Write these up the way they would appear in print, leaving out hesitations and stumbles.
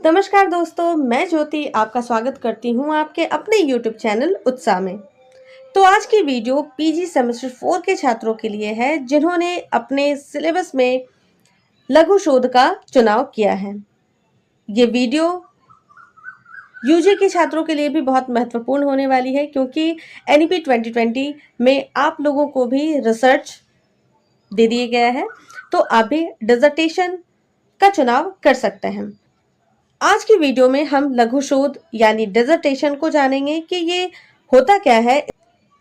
नमस्कार दोस्तों, मैं ज्योति आपका स्वागत करती हूँ आपके अपने YouTube चैनल उत्साह में। तो आज की वीडियो पीजी सेमेस्टर 4 के छात्रों के लिए है जिन्होंने अपने सिलेबस में लघु शोध का चुनाव किया है। ये वीडियो यूजी के छात्रों के लिए भी बहुत महत्वपूर्ण होने वाली है क्योंकि एनईपी 2020 में आप लोगों को भी रिसर्च दे दिया गया है, तो आप भी डिसर्टेशन का चुनाव कर सकते हैं। आज की वीडियो में हम लघु शोध यानी डिसर्टेशन को जानेंगे कि ये होता क्या है,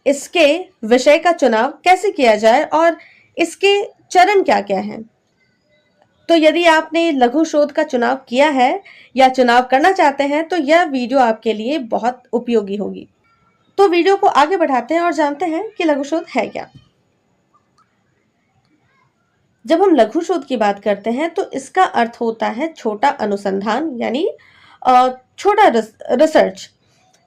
इसके विषय का चुनाव कैसे किया जाए और इसके चरण क्या क्या हैं। तो यदि आपने लघु शोध का चुनाव किया है या चुनाव करना चाहते हैं तो यह वीडियो आपके लिए बहुत उपयोगी होगी। तो वीडियो को आगे बढ़ाते हैं और जानते हैं कि लघु शोध है क्या। जब हम लघु शोध की बात करते हैं तो इसका अर्थ होता है छोटा अनुसंधान यानी छोटा रिसर्च,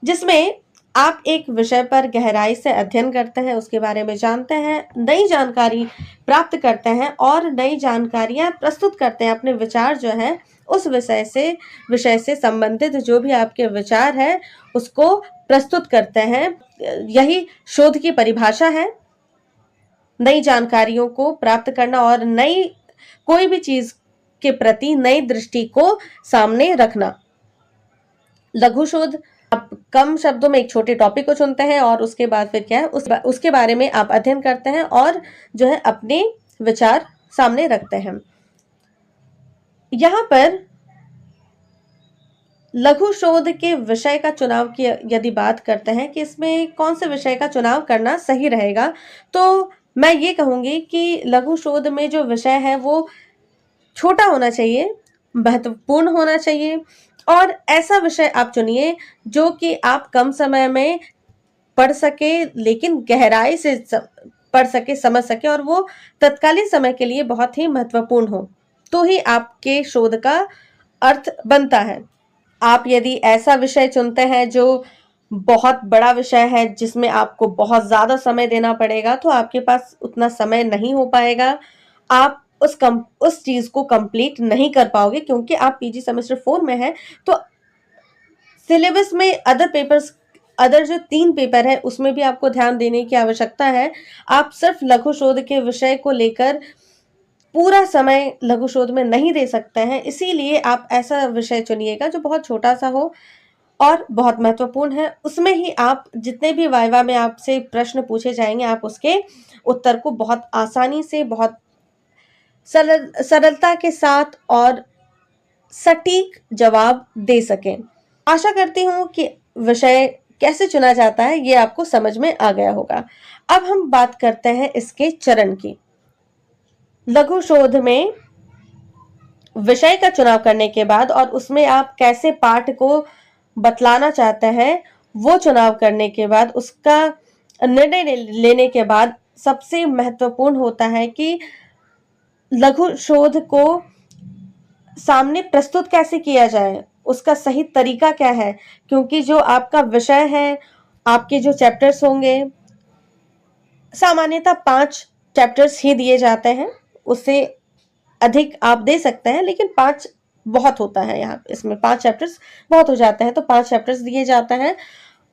जिसमें आप एक विषय पर गहराई से अध्ययन करते हैं, उसके बारे में जानते हैं, नई जानकारी प्राप्त करते हैं और नई जानकारियां प्रस्तुत करते हैं। अपने विचार जो है उस विषय से संबंधित जो भी आपके विचार है उसको प्रस्तुत करते हैं। यही शोध की परिभाषा है, नई जानकारियों को प्राप्त करना और नई कोई भी चीज के प्रति नई दृष्टि को सामने रखना। लघु शोध आप कम शब्दों में एक छोटे टॉपिक को चुनते हैं और उसके बाद फिर क्या है उसके बारे में आप अध्ययन करते हैं और जो है अपने विचार सामने रखते हैं। यहाँ पर लघु शोध के विषय का चुनाव की यदि बात करते हैं कि इसमें कौन से विषय का चुनाव करना सही रहेगा, तो मैं ये कहूंगी कि लघु शोध में जो विषय है वो छोटा होना चाहिए, महत्वपूर्ण होना चाहिए और ऐसा विषय आप चुनिए जो कि आप कम समय में पढ़ सके, लेकिन गहराई से पढ़ सके, समझ सके और वो तत्कालीन समय के लिए बहुत ही महत्वपूर्ण हो, तो ही आपके शोध का अर्थ बनता है। आप यदि ऐसा विषय चुनते हैं जो बहुत बड़ा विषय है जिसमें आपको बहुत ज्यादा समय देना पड़ेगा, तो आपके पास उतना समय नहीं हो पाएगा, आप उस चीज को कंप्लीट नहीं कर पाओगे क्योंकि आप पीजी सेमेस्टर 4 में हैं। तो सिलेबस में अदर जो 3 पेपर है उसमें भी आपको ध्यान देने की आवश्यकता है। आप सिर्फ लघु शोध के विषय को लेकर पूरा समय लघु शोध में नहीं दे सकते हैं, इसीलिए आप ऐसा विषय चुनिएगा जो बहुत छोटा सा हो और बहुत महत्वपूर्ण है। उसमें ही आप जितने भी वाइवा में आपसे प्रश्न पूछे जाएंगे आप उसके उत्तर को बहुत आसानी से, बहुत सरलता के साथ और सटीक जवाब दे सकें। आशा करती हूँ कि विषय कैसे चुना जाता है ये आपको समझ में आ गया होगा। अब हम बात करते हैं इसके चरण की। लघु शोध में विषय का चुनाव करने के बाद और उसमें आप कैसे पाठ को बतलाना चाहते हैं वो चुनाव करने के बाद, उसका निर्णय लेने के बाद सबसे महत्वपूर्ण होता है कि लघु शोध को सामने प्रस्तुत कैसे किया जाए, उसका सही तरीका क्या है। क्योंकि जो आपका विषय है, आपके जो चैप्टर्स होंगे, सामान्यतः 5 चैप्टर्स ही दिए जाते हैं, उससे अधिक आप दे सकते हैं, लेकिन 5 बहुत होता है। यहाँ इसमें 5 चैप्टर्स बहुत हो जाते हैं, तो 5 चैप्टर्स दिए जाते हैं।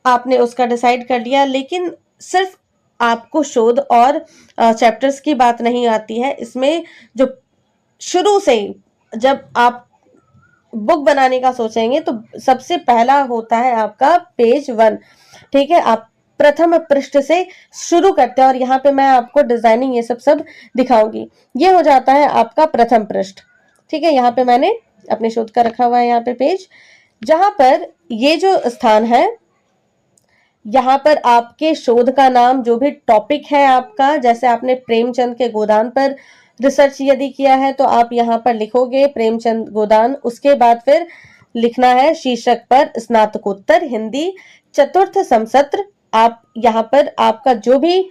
आपने उसका डिसाइड कर लिया, लेकिन सिर्फ आपको शोध और चैप्टर्स की बात नहीं आती है इसमें। जो शुरू से जब आप बुक बनाने का सोचेंगे तो सबसे पहला होता है आपका पेज 1, ठीक है। आप प्रथम पृष्ठ से शुरू करते हैं और यहाँ पे मैं आपको डिजाइनिंग ये सब दिखाऊंगी। ये हो जाता है आपका प्रथम पृष्ठ, ठीक है। यहाँ पे मैंने अपने शोध का रखा हुआ है यहाँ पे पेज, जहां पर ये जो स्थान है यहाँ पर आपके शोध का नाम, जो भी टॉपिक है आपका, जैसे आपने प्रेमचंद के गोदान पर रिसर्च यदि किया है तो आप यहाँ पर लिखोगे प्रेमचंद गोदान। उसके बाद फिर लिखना है शीर्षक पर स्नातकोत्तर हिंदी चतुर्थ समसत्र। आप यहाँ पर आपका जो भी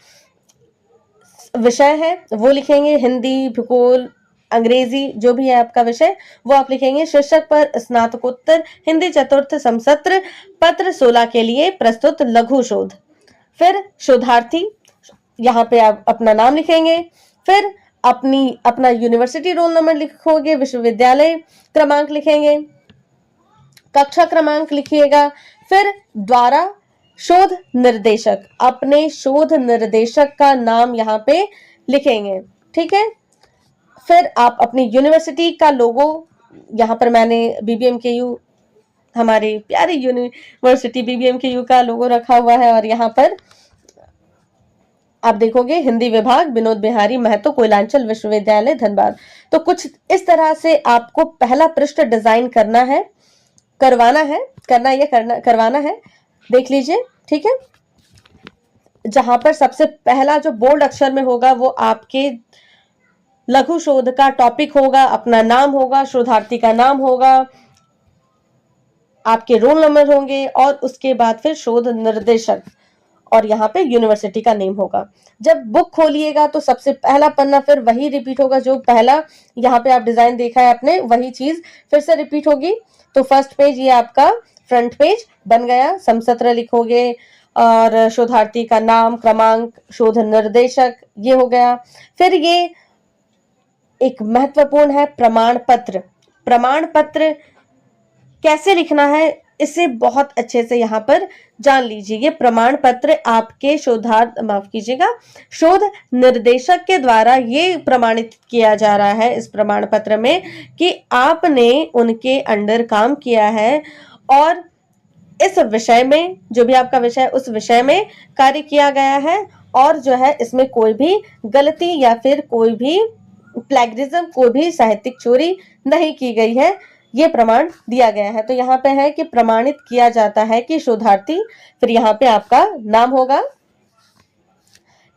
विषय है वो लिखेंगे, हिंदी, भूगोल, अंग्रेजी, जो भी है आपका विषय वो आप लिखेंगे। शीर्षक पर स्नातकोत्तर हिंदी चतुर्थ समसत्र पत्र 16 के लिए प्रस्तुत लघु शोध। फिर शोधार्थी, यहाँ पे आप अपना नाम लिखेंगे, फिर अपना यूनिवर्सिटी रोल नंबर लिखोगे, विश्वविद्यालय क्रमांक लिखेंगे, कक्षा क्रमांक लिखिएगा, फिर द्वारा शोध निर्देशक, अपने शोध निर्देशक का नाम यहाँ पे लिखेंगे, ठीक है। फिर आप अपनी यूनिवर्सिटी का लोगो, यहाँ पर मैंने BBMKU, हमारी प्यारी यूनिवर्सिटी BBMKU का लोगो रखा हुआ है, और यहाँ पर आप देखोगे हिंदी विभाग विनोद बिहारी महतो कोयलांचल विश्वविद्यालय धनबाद। तो कुछ इस तरह से आपको पहला पृष्ठ डिजाइन करना है, करवाना है, करवाना है, देख लीजिए, ठीक है। जहां पर सबसे पहला जो बोल्ड अक्षर में होगा वो आपके लघु शोध का टॉपिक होगा, अपना नाम होगा, शोधार्थी का नाम होगा, आपके रोल नंबर होंगे, और उसके बाद फिर शोध निर्देशक, और यहाँ पे यूनिवर्सिटी का नेम होगा। जब बुक खोलिएगा तो सबसे पहला पन्ना फिर वही रिपीट होगा, जो पहला यहाँ पे आप डिजाइन देखा है आपने, वही चीज फिर से रिपीट होगी। तो फर्स्ट पेज ये आपका फ्रंट पेज बन गया, समसत्र लिखोगे, और शोधार्थी का नाम, क्रमांक, शोध निर्देशक, ये हो गया। फिर ये एक महत्वपूर्ण है प्रमाण पत्र। प्रमाण पत्र कैसे लिखना है इसे बहुत अच्छे से यहाँ पर जान लीजिए। ये प्रमाण पत्र आपके शोध निर्देशक के द्वारा ये प्रमाणित किया जा रहा है इस प्रमाण पत्र में कि आपने उनके अंडर काम किया है, और इस विषय में, जो भी आपका विषय उस विषय में कार्य किया गया है, और जो है इसमें कोई भी गलती या फिर कोई भी प्लेगरिज्म, कोई भी साहित्यिक चोरी नहीं की गई है, ये प्रमाण दिया गया है। तो यहाँ पे है कि प्रमाणित किया जाता है कि शोधार्थी, फिर यहाँ पे आपका नाम होगा,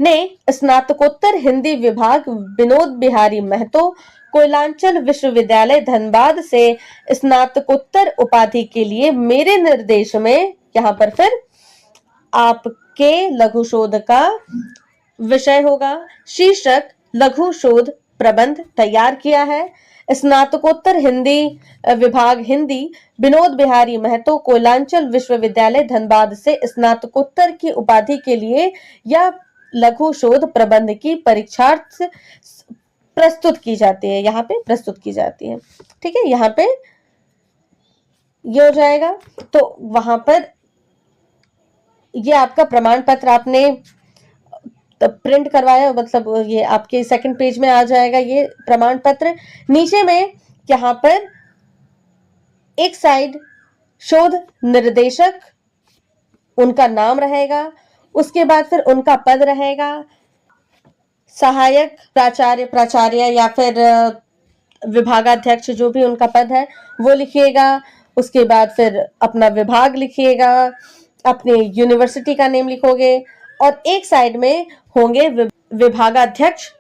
ने स्नातकोत्तर हिंदी विभाग विनोद बिहारी महतो कोयलांचल विश्वविद्यालय धनबाद से स्नातकोत्तर उपाधि के लिए मेरे निर्देश में, यहाँ पर फिर आपके लघु शोध का विषय होगा, शीर्षक लघु शोध प्रबंध तैयार किया है। स्नातकोत्तर हिंदी विभाग हिंदी विनोद बिहारी महतो कोयलांचल विश्वविद्यालय धनबाद से स्नातकोत्तर की उपाधि के लिए या लघु शोध प्रबंध की परीक्षार्थ प्रस्तुत की जाती है, यहाँ पे प्रस्तुत की जाती है, ठीक है। यहाँ पे ये हो जाएगा। तो वहां पर ये आपका प्रमाण पत्र आपने प्रिंट करवाया, मतलब ये आपके सेकंड पेज में आ जाएगा ये प्रमाण पत्र। नीचे में यहाँ पर एक साइड शोध निर्देशक, उनका नाम रहेगा, उसके बाद फिर उनका पद रहेगा, सहायक प्राचार्य या फिर विभागाध्यक्ष, जो भी उनका पद है वो लिखिएगा। उसके बाद फिर अपना विभाग लिखिएगा, अपने यूनिवर्सिटी का नेम लिखोगे, और एक साइड में होंगे विभागाध्यक्ष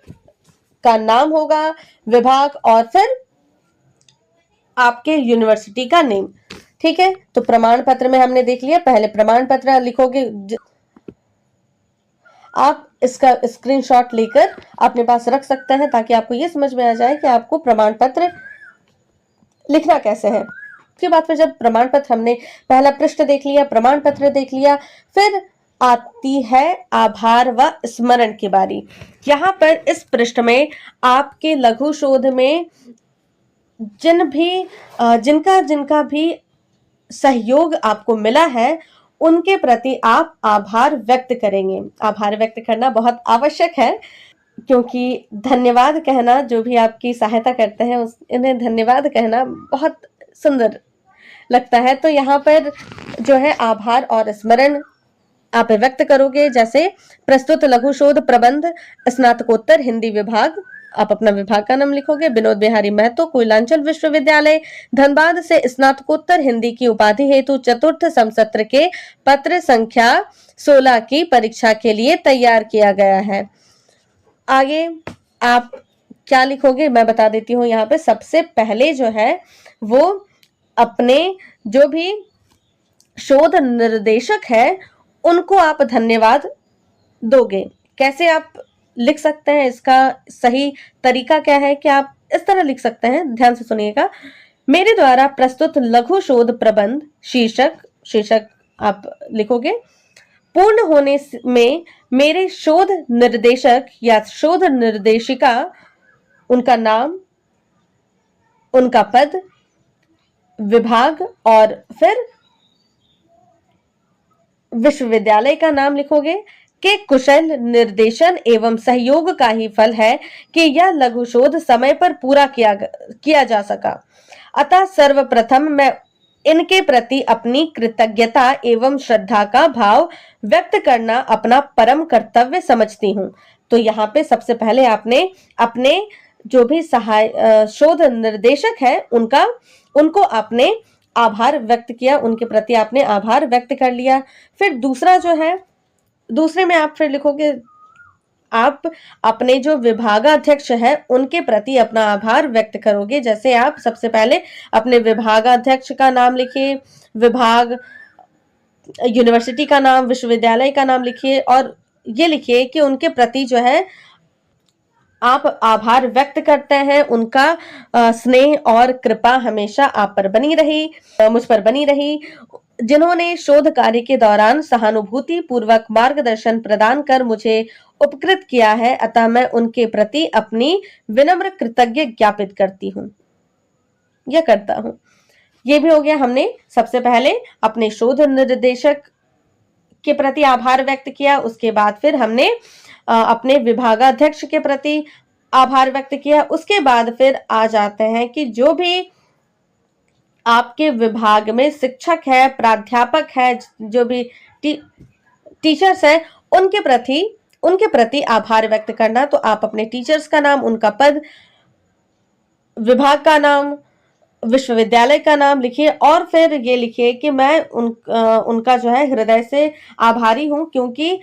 का नाम होगा, विभाग, और फिर आपके यूनिवर्सिटी का नेम, ठीक है। तो प्रमाण पत्र में हमने देख लिया, पहले प्रमाण पत्र लिखोगे, आप इसका स्क्रीनशॉट लेकर अपने पास रख सकते हैं ताकि आपको ये समझ में आ जाए कि आपको प्रमाण पत्र लिखना कैसे है। उसके बाद फिर जब प्रमाण पत्र, हमने पहला पृष्ठ देख लिया, प्रमाण पत्र देख लिया, फिर आती है आभार व स्मरण की बारी। यहाँ पर इस पृष्ठ में आपके लघु शोध में जिनका भी सहयोग आपको मिला है उनके प्रति आप आभार व्यक्त करेंगे। आभार व्यक्त करना बहुत आवश्यक है, क्योंकि धन्यवाद कहना, जो भी आपकी सहायता करते हैं इन्हें धन्यवाद कहना बहुत सुंदर लगता है। तो यहाँ पर जो है आभार और स्मरण आप व्यक्त करोगे। जैसे प्रस्तुत लघु शोध प्रबंध स्नातकोत्तर हिंदी विभाग, आप अपना विभाग का नाम लिखोगे, विनोद बिहारी महतो कोयलांचल विश्वविद्यालय धनबाद से स्नातकोत्तर हिंदी की उपाधि हेतु चतुर्थ समसत्र के पत्र संख्या 16 की परीक्षा के लिए तैयार किया गया है। आगे आप क्या लिखोगे मैं बता देती हूँ। यहाँ पे सबसे पहले जो है वो अपने जो भी शोध निर्देशक है उनको आप धन्यवाद दोगे। कैसे आप लिख सकते हैं, इसका सही तरीका क्या है कि आप इस तरह लिख सकते हैं, ध्यान से सुनिएगा। मेरे द्वारा प्रस्तुत लघु शोध प्रबंध शीर्षक आप लिखोगे, पूर्ण होने में मेरे शोध निर्देशक या शोध निर्देशिका, उनका नाम, उनका पद, विभाग और फिर विश्वविद्यालय का नाम लिखोगे के कुशल निर्देशन एवं सहयोग का ही फल है कि यह लघु शोध समय पर पूरा किया जा सका। अतः सर्वप्रथम मैं इनके प्रति अपनी कृतज्ञता एवं श्रद्धा का भाव व्यक्त करना अपना परम कर्तव्य समझती हूँ। तो यहाँ पे सबसे पहले आपने अपने जो भी शोध निर्देशक है उनको आपने आभार व्यक्त किया, उनके प्रति आपने आभार व्यक्त कर लिया। फिर दूसरा जो है, दूसरे में आप फिर लिखोगे आप अपने जो विभागाध्यक्ष है उनके प्रति अपना आभार व्यक्त करोगे। जैसे आप सबसे पहले अपने विभागाध्यक्ष का नाम लिखिए, विभाग, यूनिवर्सिटी का नाम, विश्वविद्यालय का नाम लिखिए और ये लिखिए कि उनके प्रति जो है आप आभार व्यक्त करते हैं, उनका स्नेह और कृपा हमेशा आप पर बनी रही, मुझ पर बनी रही, जिन्होंने शोध कार्य के दौरान सहानुभूति पूर्वक मार्गदर्शन प्रदान कर मुझे उपकृत किया है। अतः मैं उनके प्रति अपनी विनम्र कृतज्ञ ज्ञापित करती हूँ या करता हूँ। ये भी हो गया, हमने सबसे पहले अपने शोध निर्देशक के प्रति आभार व्यक्त किया, उसके बाद फिर हमने अपने विभागाध्यक्ष के प्रति आभार व्यक्त किया। उसके बाद फिर आ जाते हैं कि जो भी आपके विभाग में शिक्षक है, प्राध्यापक है, जो भी टीचर्स है, उनके प्रति आभार व्यक्त करना। तो आप अपने टीचर्स का नाम, उनका पद, विभाग का नाम, विश्वविद्यालय का नाम लिखिए और फिर ये लिखिए कि मैं उनका जो है हृदय से आभारी हूं क्योंकि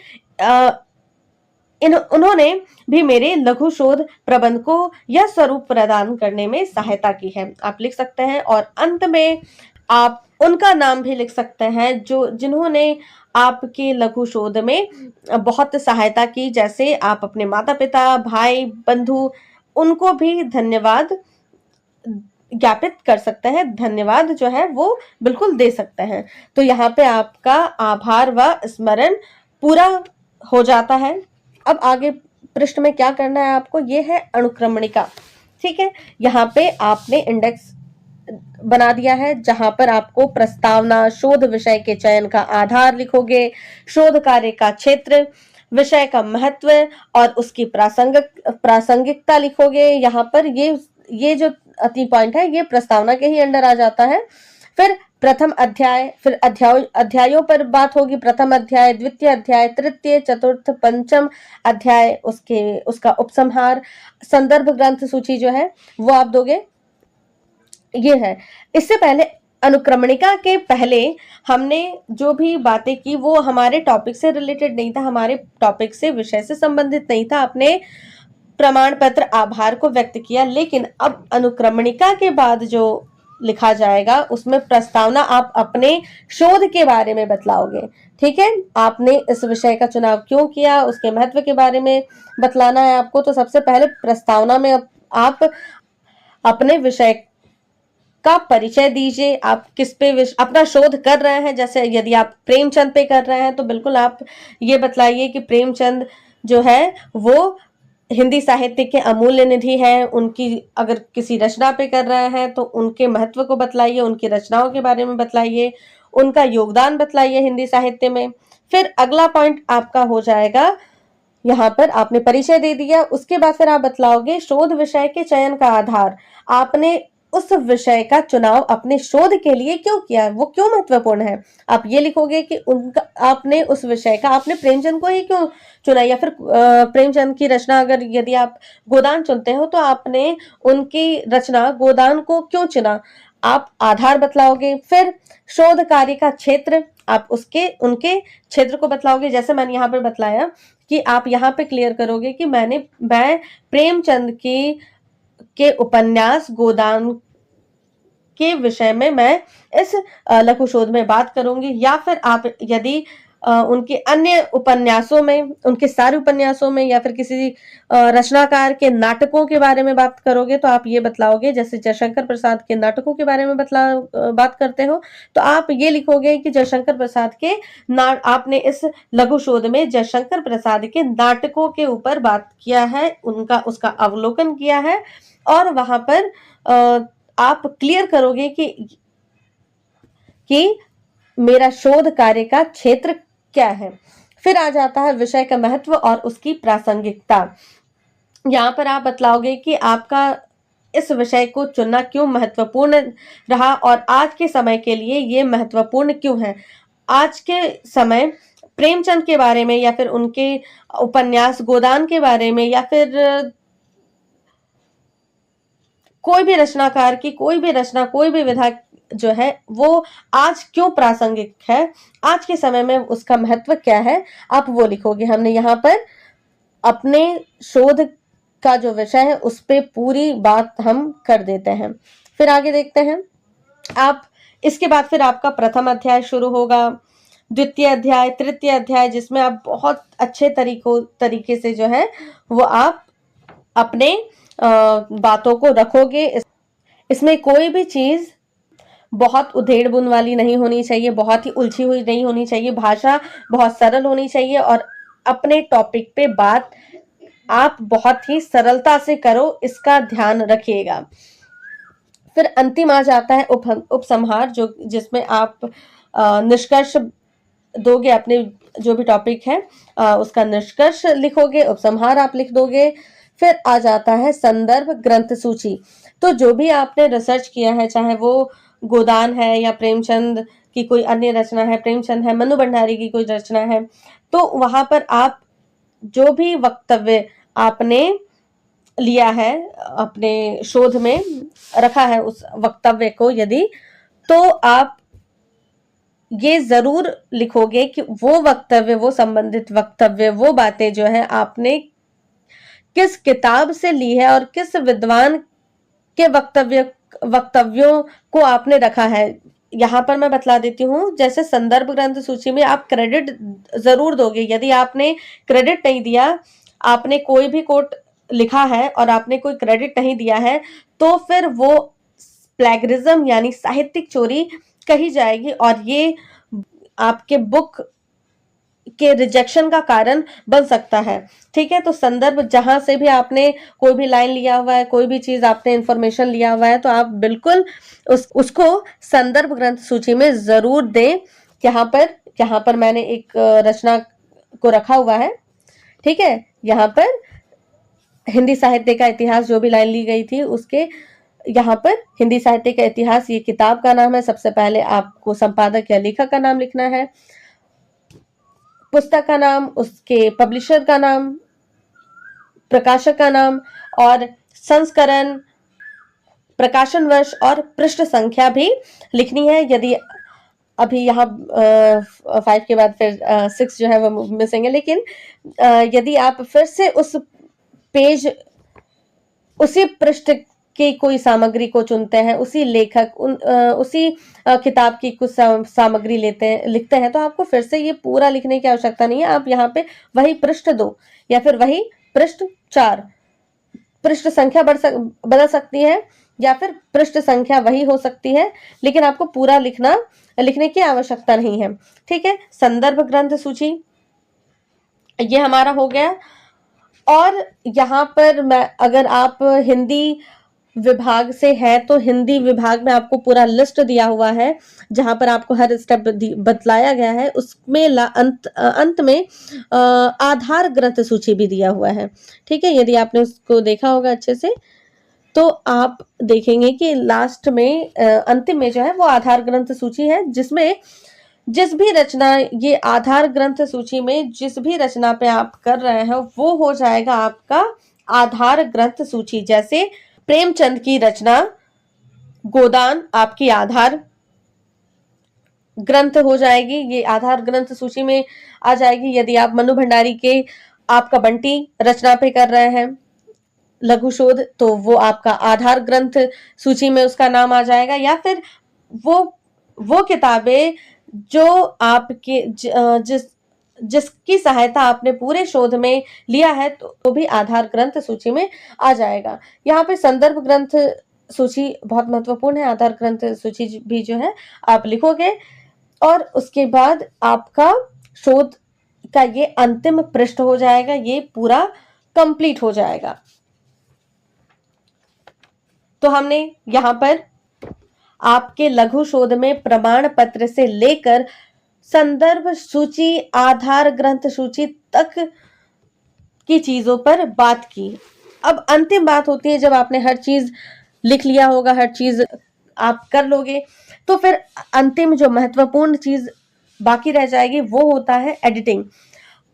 उन्होंने भी मेरे लघु शोध प्रबंध को यह स्वरूप प्रदान करने में सहायता की है। आप लिख सकते हैं और अंत में आप उनका नाम भी लिख सकते हैं जिन्होंने आपके लघु शोध में बहुत सहायता की। जैसे आप अपने माता पिता, भाई, बंधु, उनको भी धन्यवाद ज्ञापित कर सकते हैं, धन्यवाद जो है वो बिल्कुल दे सकते हैं। तो यहाँ पे आपका आभार व स्मरण पूरा हो जाता है। अब आगे पृष्ठ में क्या करना है आपको, ये है अनुक्रमणिका। ठीक है, यहाँ पे आपने इंडेक्स बना दिया है जहां पर आपको प्रस्तावना, शोध विषय के चयन का आधार लिखोगे, शोध कार्य का क्षेत्र, विषय का महत्व और उसकी प्रासंगिकता लिखोगे। यहाँ पर ये जो 3 पॉइंट है ये प्रस्तावना के ही अंडर आ जाता है। फिर प्रथम अध्याय, फिर अध्यायों पर बात होगी, प्रथम अध्याय, द्वितीय अध्याय, तृतीय, चतुर्थ, पंचम अध्याय, उसका उपसंहार, संदर्भ ग्रंथ सूची जो है वो आप दोगे। ये है। इससे पहले अनुक्रमणिका के पहले हमने जो भी बातें की वो हमारे टॉपिक से रिलेटेड नहीं था, हमारे टॉपिक से, विषय से संबंधित नहीं था। अपने प्रमाण पत्र आभार को व्यक्त किया, लेकिन अब अनुक्रमणिका के बाद जो लिखा जाएगा उसमें प्रस्तावना आप अपने शोध के बारे में बतलाओगे। ठीक है, आपने इस विषय का चुनाव क्यों किया, उसके महत्व के बारे में बतलाना है आपको। तो सबसे पहले प्रस्तावना में आप अपने विषय का परिचय दीजिए, आप किस पे अपना शोध कर रहे हैं। जैसे यदि आप प्रेमचंद पे कर रहे हैं तो बिल्कुल आप ये बतलाइए कि प्रेमचंद जो है वो हिंदी साहित्य के अमूल्य निधि है। उनकी अगर किसी रचना पे कर रहे हैं तो उनके महत्व को बतलाइए, उनकी रचनाओं के बारे में बतलाइए, उनका योगदान बतलाइए हिंदी साहित्य में। फिर अगला पॉइंट आपका हो जाएगा, यहाँ पर आपने परिचय दे दिया, उसके बाद फिर आप बतलाओगे शोध विषय के चयन का आधार। आपने उस विषय का चुनाव अपने शोध के लिए क्यों किया, वो क्यों महत्वपूर्ण है। आप ये लिखोगे कि आपने उस विषय का, आपने प्रेमचंद को ही क्यों चुना, या फिर प्रेमचंद की रचना, अगर यदि आप गोदान चुनते हो तो आपने उनकी रचना गोदान को क्यों चुना, आप आधार बतलाओगे। फिर शोध कार्य का क्षेत्र, आप उनके क्षेत्र को बतलाओगे। जैसे मैंने यहाँ पर बतलाया कि आप यहाँ पे क्लियर करोगे कि मैं प्रेमचंद के उपन्यास गोदान के विषय में मैं इस लघु शोध में बात करूंगी। या फिर आप यदि उनके अन्य उपन्यासों में, उनके सारे उपन्यासों में, या फिर किसी रचनाकार के नाटकों के बारे में बात करोगे तो आप ये बतलाओगे। जैसे जयशंकर प्रसाद के नाटकों के बारे में बात करते हो तो आप ये लिखोगे कि जयशंकर प्रसाद के आपने इस लघु शोध में जयशंकर प्रसाद के नाटकों के ऊपर बात किया है, उसका अवलोकन किया है। और वहां पर आप क्लियर करोगे कि कि मेरा शोध कार्य का क्षेत्र क्या है। फिर आ जाता है विषय का महत्व और उसकी प्रासंगिकता। यहाँ पर आप बतलाओगे कि आपका इस विषय को चुनना क्यों महत्वपूर्ण रहा और आज के समय के लिए ये महत्वपूर्ण क्यों है। आज के समय प्रेमचंद के बारे में या फिर उनके उपन्यास गोदान के बारे में या फिर कोई भी रचनाकार की कोई भी रचना, कोई भी विधा जो है वो आज क्यों प्रासंगिक है, आज के समय में उसका महत्व क्या है, आप वो लिखोगे। हमने यहाँ पर अपने शोध का जो विषय है उस पे पूरी बात हम कर देते हैं। फिर आगे देखते हैं। आप इसके बाद फिर आपका प्रथम अध्याय शुरू होगा, द्वितीय अध्याय, तृतीय अध्याय, जिसमें आप बहुत अच्छे तरीके से जो है वो आप अपने बातों को रखोगे। इसमें कोई भी चीज बहुत उधेड़ बुन वाली नहीं होनी चाहिए, बहुत ही उलझी हुई नहीं होनी चाहिए, भाषा बहुत सरल होनी चाहिए और अपने टॉपिक पे बात आप बहुत ही सरलता से करो, इसका ध्यान रखिएगा। फिर अंतिम आ जाता है उपसंहार, जो जिसमें आप निष्कर्ष दोगे, अपने जो भी टॉपिक है उसका निष्कर्ष लिखोगे, उपसंहार आप लिख दोगे। फिर आ जाता है संदर्भ ग्रंथ सूची। तो जो भी आपने रिसर्च किया है, चाहे वो गोदान है या प्रेमचंद की कोई अन्य रचना है, प्रेमचंद है, मनु भंडारी की कोई रचना है, तो वहां पर आप जो भी वक्तव्य आपने लिया है अपने शोध में रखा है उस वक्तव्य को, यदि तो आप ये जरूर लिखोगे कि वो वक्तव्य, वो संबंधित वक्तव्य, वो बातें जो है आपने किस किताब से ली है और किस विद्वान के वक्तव्यों को आपने रखा है। यहाँ पर मैं बतला देती हूँ, जैसे संदर्भ ग्रंथ सूची में आप क्रेडिट जरूर दोगे। यदि आपने क्रेडिट नहीं दिया, आपने कोई भी कोट लिखा है और आपने कोई क्रेडिट नहीं दिया है, तो फिर वो प्लेगरिज्म यानी साहित्यिक चोरी कही जाएगी और ये आपके बुक के रिजेक्शन का कारण बन सकता है। ठीक है, तो संदर्भ जहां से भी आपने कोई भी लाइन लिया हुआ है, कोई भी चीज आपने इंफॉर्मेशन लिया हुआ है, तो आप बिल्कुल उसको संदर्भ ग्रंथ सूची में जरूर दें। यहाँ पर मैंने एक रचना को रखा हुआ है। ठीक है, यहाँ पर हिंदी साहित्य का इतिहास जो भी लाइन ली गई थी उसके, यहाँ पर हिंदी साहित्य का इतिहास, ये किताब का नाम है। सबसे पहले आपको संपादक या लेखक का नाम लिखना है, पुस्तक का नाम, उसके पब्लिशर का नाम, प्रकाशक का नाम और संस्करण, प्रकाशन वर्ष और पृष्ठ संख्या भी लिखनी है। यदि अभी यहाँ 5 के बाद फिर 6 जो है वो मिसिंग है, लेकिन यदि आप फिर से उस पेज, उसी पृष्ठ की कोई सामग्री को चुनते हैं, उसी लेखक उसी किताब की कुछ सामग्री लिखते हैं, तो आपको फिर से ये पूरा लिखने की आवश्यकता नहीं है। आप यहाँ पे वही पृष्ठ 2 या फिर वही पृष्ठ 4, पृष्ठ संख्या बदल सकती है या फिर पृष्ठ संख्या वही हो सकती है, लेकिन आपको पूरा लिखने की आवश्यकता नहीं है। ठीक है, संदर्भ ग्रंथ सूची ये हमारा हो गया। और यहाँ पर अगर आप हिंदी विभाग से है तो हिंदी विभाग में आपको पूरा लिस्ट दिया हुआ है, जहां पर आपको हर स्टेप बतलाया गया है। उसमें अंत में आधार ग्रंथ सूची भी दिया हुआ है। ठीक है, यदि आपने उसको देखा होगा अच्छे से, तो आप देखेंगे कि लास्ट में अंतिम में जो है वो आधार ग्रंथ सूची है, जिसमें जिस भी रचना, ये आधार ग्रंथ सूची में जिस भी रचना पे आप कर रहे हैं वो हो जाएगा आपका आधार ग्रंथ सूची। जैसे प्रेमचंद की रचना गोदान आपकी आधार ग्रंथ हो जाएगी, ये आधार ग्रंथ सूची में आ जाएगी। यदि आप मनु भंडारी के आपका बंटी रचना पे कर रहे हैं लघु शोध, तो वो आपका आधार ग्रंथ सूची में उसका नाम आ जाएगा। या फिर वो किताबें जो आपके जिसकी सहायता आपने पूरे शोध में लिया है, तो भी आधार ग्रंथ सूची में आ जाएगा। यहाँ पे संदर्भ ग्रंथ सूची बहुत महत्वपूर्ण है। आधार ग्रंथ सूची भी जो है आप लिखोगे और उसके बाद आपका शोध का ये अंतिम पृष्ठ हो जाएगा, ये पूरा कंप्लीट हो जाएगा। तो हमने यहाँ पर आपके लघु शोध में प्रमाण पत्र से लेकर संदर्भ सूची, आधार ग्रंथ सूची तक की चीजों पर बात की। अब अंतिम बात होती है जब आपने हर चीज लिख लिया होगा, हर चीज आप कर लोगे, तो फिर अंतिम जो महत्वपूर्ण चीज बाकी रह जाएगी वो होता है एडिटिंग।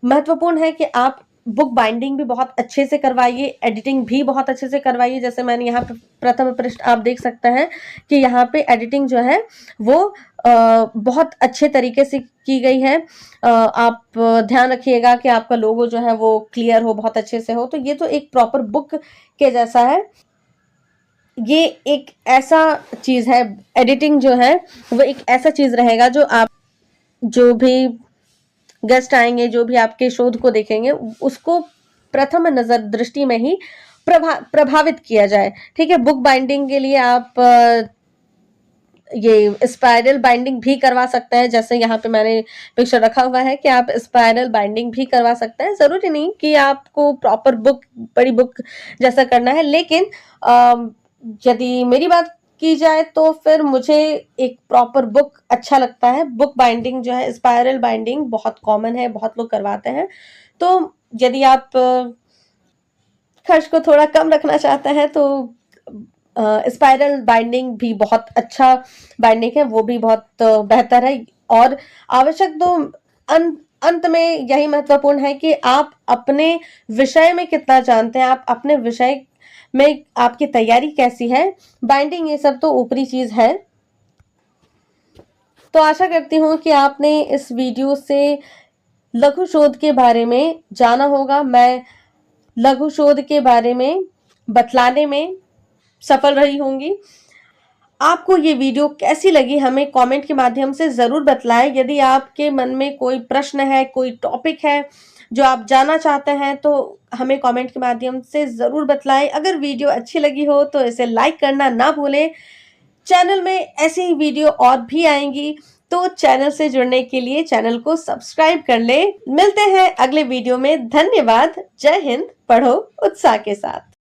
महत्वपूर्ण है कि आप बुक बाइंडिंग भी बहुत अच्छे से करवाइए, एडिटिंग भी बहुत अच्छे से करवाइए। जैसे मैंने यहाँ पे प्रथम पृष्ठ आप देख सकते हैं कि यहाँ पे एडिटिंग जो है वो बहुत अच्छे तरीके से की गई है। आप ध्यान रखिएगा कि आपका लोगो जो है वो क्लियर हो, बहुत अच्छे से हो। तो ये तो एक प्रॉपर बुक के जैसा है। ये एक ऐसा चीज है, एडिटिंग जो है वो एक ऐसा चीज रहेगा जो आप, जो भी गेस्ट आएंगे, जो भी आपके शोध को देखेंगे, उसको प्रथम नजर दृष्टि में ही प्रभावित किया जाए। ठीक है, बुक बाइंडिंग के लिए आप ये स्पाइरल बाइंडिंग भी करवा सकते हैं। जैसे यहाँ पे मैंने पिक्चर रखा हुआ है कि आप स्पाइरल बाइंडिंग भी करवा सकते हैं। जरूरी नहीं कि आपको प्रॉपर बुक, बड़ी बुक जैसा करना है, लेकिन यदि मेरी बात की जाए तो फिर मुझे एक प्रॉपर बुक अच्छा लगता है। बुक बाइंडिंग जो है, स्पाइरल बाइंडिंग बहुत कॉमन है, बहुत लोग करवाते हैं। तो यदि आप खर्च को थोड़ा कम रखना चाहते हैं तो स्पाइरल बाइंडिंग भी बहुत अच्छा बाइंडिंग है, वो भी बहुत बेहतर है। और आवश्यक तो अंत में यही महत्वपूर्ण है कि आप अपने विषय में कितना जानते हैं, आप अपने विषय में आपकी तैयारी कैसी है। बाइंडिंग ये सब तो ऊपरी चीज है। तो आशा करती हूँ कि आपने इस वीडियो से लघु शोध के बारे में जाना होगा। मैं लघु शोध के बारे में बतलाने में सफल रही होंगी। आपको ये वीडियो कैसी लगी हमें कमेंट के माध्यम से जरूर बतलाएं। यदि आपके मन में कोई प्रश्न है, कोई टॉपिक है जो आप जानना चाहते हैं, तो हमें कमेंट के माध्यम से जरूर बतलाएं। अगर वीडियो अच्छी लगी हो तो इसे लाइक करना ना भूलें। चैनल में ऐसी ही वीडियो और भी आएंगी, तो चैनल से जुड़ने के लिए चैनल को सब्सक्राइब कर ले। मिलते हैं अगले वीडियो में। धन्यवाद। जय हिंद। पढ़ो उत्साह के साथ।